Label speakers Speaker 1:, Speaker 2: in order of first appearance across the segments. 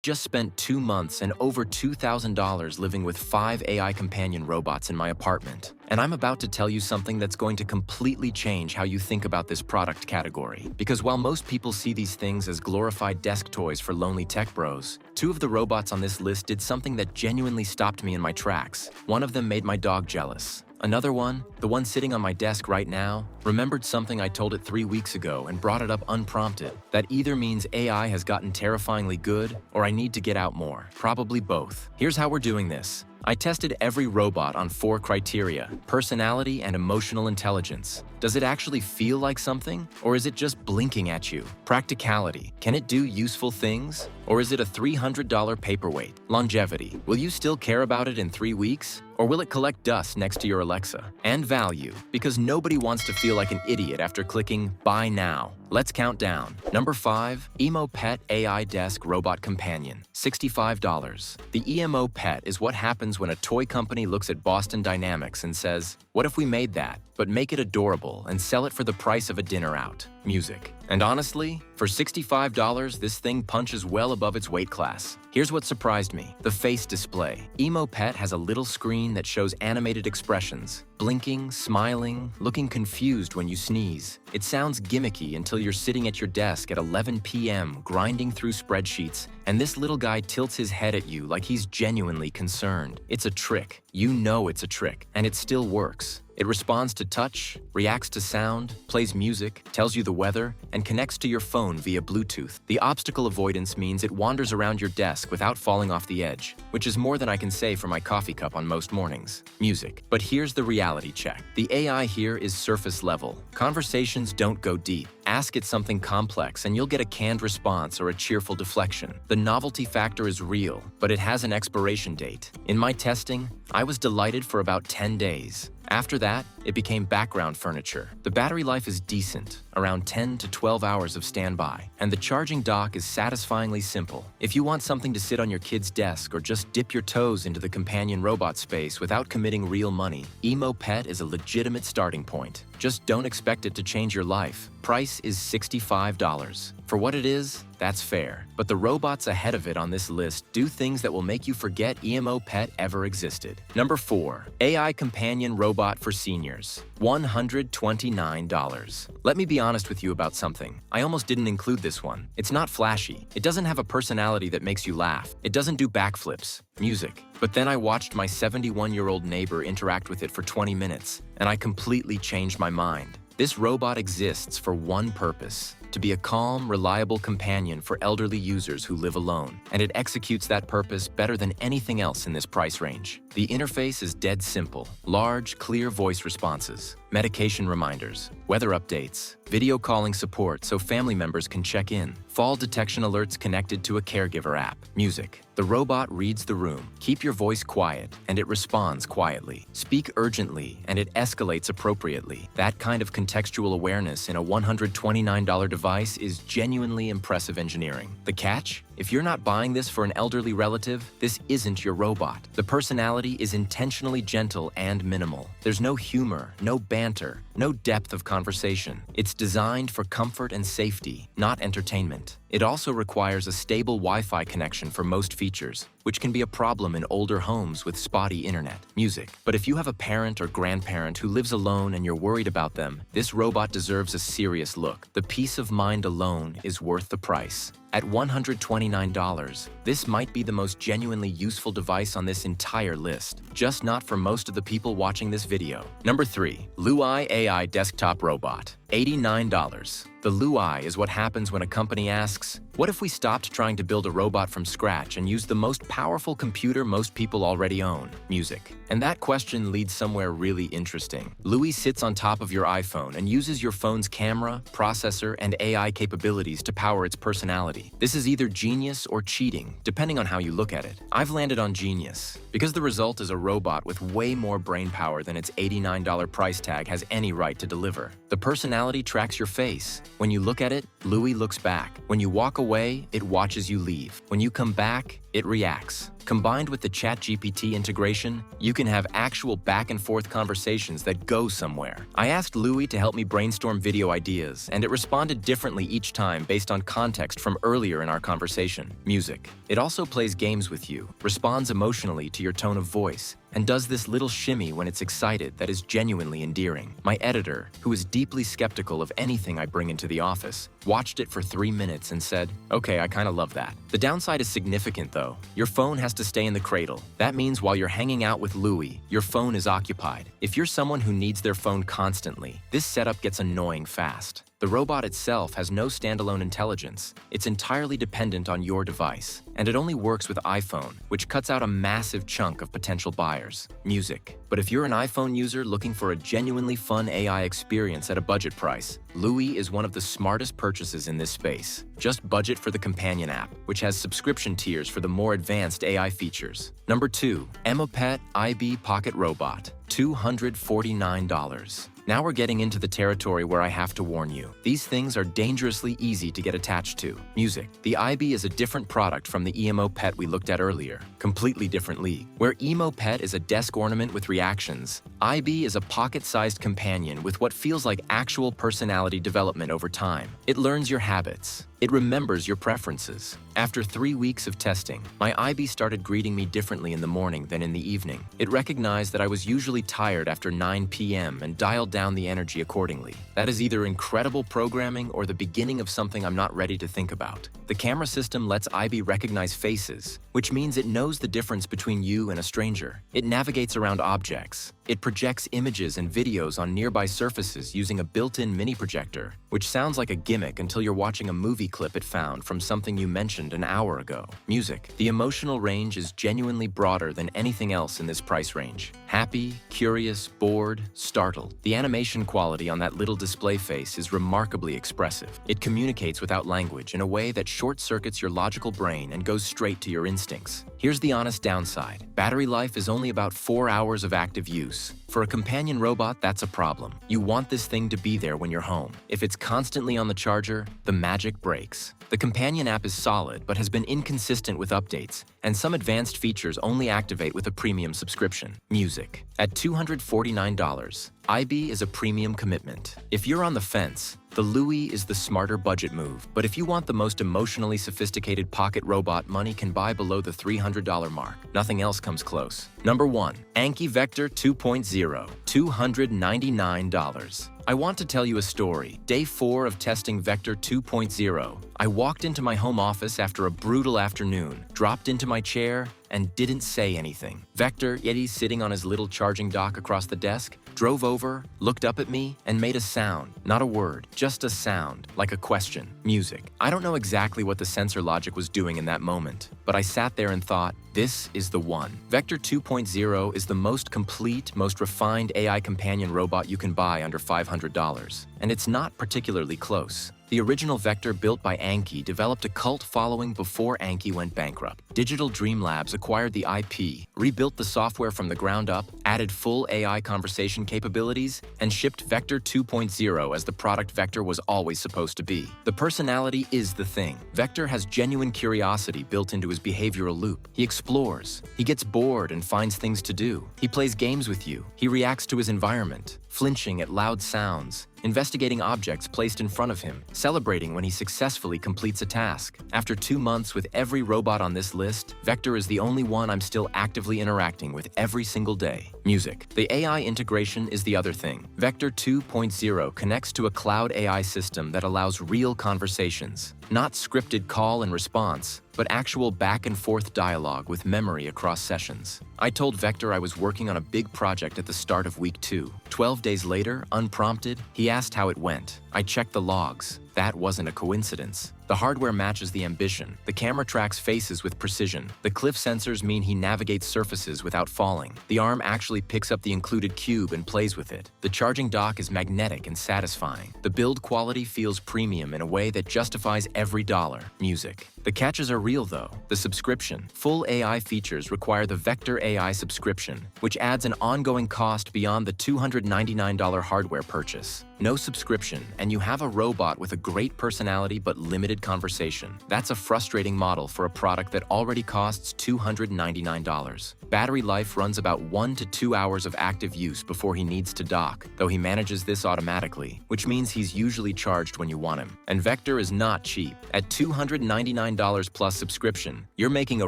Speaker 1: Just spent 2 months and over $2,000 living with 5 AI companion robots in my apartment. And I'm about to tell you something that's going to completely change how you think about this product category. Because while most people see these things as glorified desk toys for lonely tech bros, 2 of the robots on this list did something that genuinely stopped me in my tracks. One of them made my dog jealous. Another one, the one sitting on my desk right now, remembered something I told it 3 weeks ago and brought it up unprompted. That either means AI has gotten terrifyingly good, or I need to get out more. Probably both. Here's how we're doing this. I tested every robot on 4 criteria: personality and emotional intelligence. Does it actually feel like something, or is it just blinking at you? Practicality. Can it do useful things, or is it a $300 paperweight? Longevity. Will you still care about it in 3 weeks? Or will it collect dust next to your Alexa? And value, because nobody wants to feel like an idiot after clicking buy now. Let's count down. Number 5, Emo Pet AI Desk Robot Companion, $65. The EMO Pet is what happens when a toy company looks at Boston Dynamics and says, what if we made that, but make it adorable and sell it for the price of a dinner out? Music. And honestly, for $65, this thing punches well above its weight class. Here's what surprised me: the face display. Emo Pet has a little screen that shows animated expressions, blinking, smiling, looking confused when you sneeze. It sounds gimmicky until you're sitting at your desk at 11 p.m. grinding through spreadsheets, and this little guy tilts his head at you like he's genuinely concerned. It's a trick. You know it's a trick, and it still works. It responds to touch, reacts to sound, plays music, tells you the weather, and connects to your phone via Bluetooth. The obstacle avoidance means it wanders around your desk without falling off the edge, which is more than I can say for my coffee cup on most mornings. Music. But here's the reality check. The AI here is surface level. Conversations don't go deep. Ask it something complex and you'll get a canned response or a cheerful deflection. The novelty factor is real, but it has an expiration date. In my testing, I was delighted for about 10 days. After that, it became background furniture. The battery life is decent, around 10 to 12 hours of standby, and the charging dock is satisfyingly simple. If you want something to sit on your kid's desk or just dip your toes into the companion robot space without committing real money, Emo Pet is a legitimate starting point. Just don't expect it to change your life. Price is $65. For what it is, that's fair. But the robots ahead of it on this list do things that will make you forget EMO Pet ever existed. Number 4, AI Companion Robot for Seniors, $129. Let me be honest with you about something. I almost didn't include this one. It's not flashy. It doesn't have a personality that makes you laugh. It doesn't do backflips. Music. But then I watched my 71-year-old neighbor interact with it for 20 minutes, and I completely changed my mind. This robot exists for one purpose: to be a calm, reliable companion for elderly users who live alone, and it executes that purpose better than anything else in this price range. The interface is dead simple: large, clear voice responses, medication reminders, weather updates, video calling support so family members can check in, fall detection alerts connected to a caregiver app, music. The robot reads the room. Keep your voice quiet, and it responds quietly. Speak urgently, and it escalates appropriately. That kind of contextual awareness in a $129 device is genuinely impressive engineering. The catch? If you're not buying this for an elderly relative, this isn't your robot. The personality is intentionally gentle and minimal. There's no humor, no banter, no depth of conversation. It's designed for comfort and safety, not entertainment. It also requires a stable Wi-Fi connection for most features, which can be a problem in older homes with spotty internet. Music. But if you have a parent or grandparent who lives alone and you're worried about them, this robot deserves a serious look. The peace of mind alone is worth the price. At $129, this might be the most genuinely useful device on this entire list, just not for most of the people watching this video. Number 3, Luai AI Desktop Robot, $89. The Luai is what happens when a company asks, what if we stopped trying to build a robot from scratch and used the most powerful computer most people already own? Music. And that question leads somewhere really interesting. Luai sits on top of your iPhone and uses your phone's camera, processor, and AI capabilities to power its personality. This is either genius or cheating, depending on how you look at it. I've landed on genius, because the result is a robot with way more brain power than its $89 price tag has any right to deliver. The personality tracks your face. When you look at it, Luai looks back. When you walk away, it watches you leave. When you come back, it reacts. Combined with the ChatGPT integration, you can have actual back-and-forth conversations that go somewhere. I asked Louie to help me brainstorm video ideas, and it responded differently each time based on context from earlier in our conversation. Music. It also plays games with you, responds emotionally to your tone of voice, and does this little shimmy when it's excited that is genuinely endearing. My editor, who is deeply skeptical of anything I bring into the office, watched it for 3 minutes and said, "Okay, I kinda love that." The downside is significant though. Your phone has to stay in the cradle. That means while you're hanging out with Louie, your phone is occupied. If you're someone who needs their phone constantly, this setup gets annoying fast. The robot itself has no standalone intelligence. It's entirely dependent on your device. And it only works with iPhone, which cuts out a massive chunk of potential buyers. Music. But if you're an iPhone user looking for a genuinely fun AI experience at a budget price, Louie is one of the smartest purchases in this space. Just budget for the companion app, which has subscription tiers for the more advanced AI features. Number 2. Emopet IB Pocket Robot, $249. Now we're getting into the territory where I have to warn you. These things are dangerously easy to get attached to. Music. The IB is a different product from the Emopet we looked at earlier. Completely different league. Where Emopet is a desk ornament with reactions, IB is a pocket-sized companion with what feels like actual personality development over time. It learns your habits. It remembers your preferences. After 3 weeks of testing, my IB started greeting me differently in the morning than in the evening. It recognized that I was usually tired after 9 p.m. and dialed down the energy accordingly. That is either incredible programming or the beginning of something I'm not ready to think about. The camera system lets IB recognize faces, which means it knows the difference between you and a stranger. It navigates around objects. It projects images and videos on nearby surfaces using a built-in mini projector, which sounds like a gimmick until you're watching a movie clip it found from something you mentioned an hour ago. Music. The emotional range is genuinely broader than anything else in this price range. Happy, curious, bored, startled. The animation quality on that little display face is remarkably expressive. It communicates without language in a way that short-circuits your logical brain and goes straight to your instincts. Here's the honest downside. Battery life is only about 4 hours of active use. For a companion robot, that's a problem. You want this thing to be there when you're home. If it's constantly on the charger, the magic breaks. The companion app is solid but has been inconsistent with updates, and some advanced features only activate with a premium subscription. Music. At $249, IB is a premium commitment. If you're on the fence, the Louie is the smarter budget move. But if you want the most emotionally sophisticated pocket robot money can buy below the $300 mark, nothing else comes close. Number 1. Anki Vector 2.0, $299. I want to tell you a story. Day 4 of testing Vector 2.0. I walked into my home office after a brutal afternoon, dropped into my chair, and didn't say anything. Vector, Yeti's sitting on his little charging dock across the desk, drove over, looked up at me, and made a sound. Not a word, just a sound, like a question. Music. I don't know exactly what the sensor logic was doing in that moment, but I sat there and thought, this is the one. Vector 2.0 is the most complete, most refined AI companion robot you can buy under $500, and it's not particularly close. The original Vector built by Anki developed a cult following before Anki went bankrupt. Digital Dream Labs acquired the IP, rebuilt the software from the ground up, added full AI conversation capabilities, and shipped Vector 2.0 as the product Vector was always supposed to be. The personality is the thing. Vector has genuine curiosity built into his behavioral loop. He explores. He gets bored and finds things to do. He plays games with you. He reacts to his environment, flinching at loud sounds, investigating objects placed in front of him, celebrating when he successfully completes a task. After 2 months with every robot on this list, Vector is the only one I'm still actively interacting with every single day. Music. The AI integration is the other thing. Vector 2.0 connects to a cloud AI system that allows real conversations. Not scripted call and response, but actual back-and-forth dialogue with memory across sessions. I told Vector I was working on a big project at the start of week 2. 12 days later, unprompted, he asked how it went. I checked the logs. That wasn't a coincidence. The hardware matches the ambition. The camera tracks faces with precision. The cliff sensors mean he navigates surfaces without falling. The arm actually picks up the included cube and plays with it. The charging dock is magnetic and satisfying. The build quality feels premium in a way that justifies every dollar. Music. The catches are real though. The subscription. Full AI features require the Vector AI subscription, which adds an ongoing cost beyond the $299 hardware purchase. No subscription, and you have a robot with a great personality but limited unlimited conversation. That's a frustrating model for a product that already costs $299. Battery life runs about 1 to 2 hours of active use before he needs to dock, though he manages this automatically, which means he's usually charged when you want him. And Vector is not cheap. At $299 plus subscription, you're making a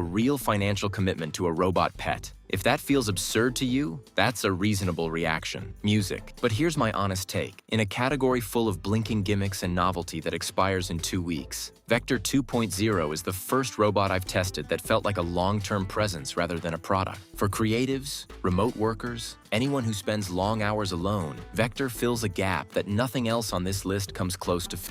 Speaker 1: real financial commitment to a robot pet. If that feels absurd to you, that's a reasonable reaction. Music. But here's my honest take. In a category full of blinking gimmicks and novelty that expires in 2 weeks, Vector 2.0 is the first robot I've tested that felt like a long-term presence rather than a product. For creatives, remote workers, anyone who spends long hours alone, Vector fills a gap that nothing else on this list comes close to filling.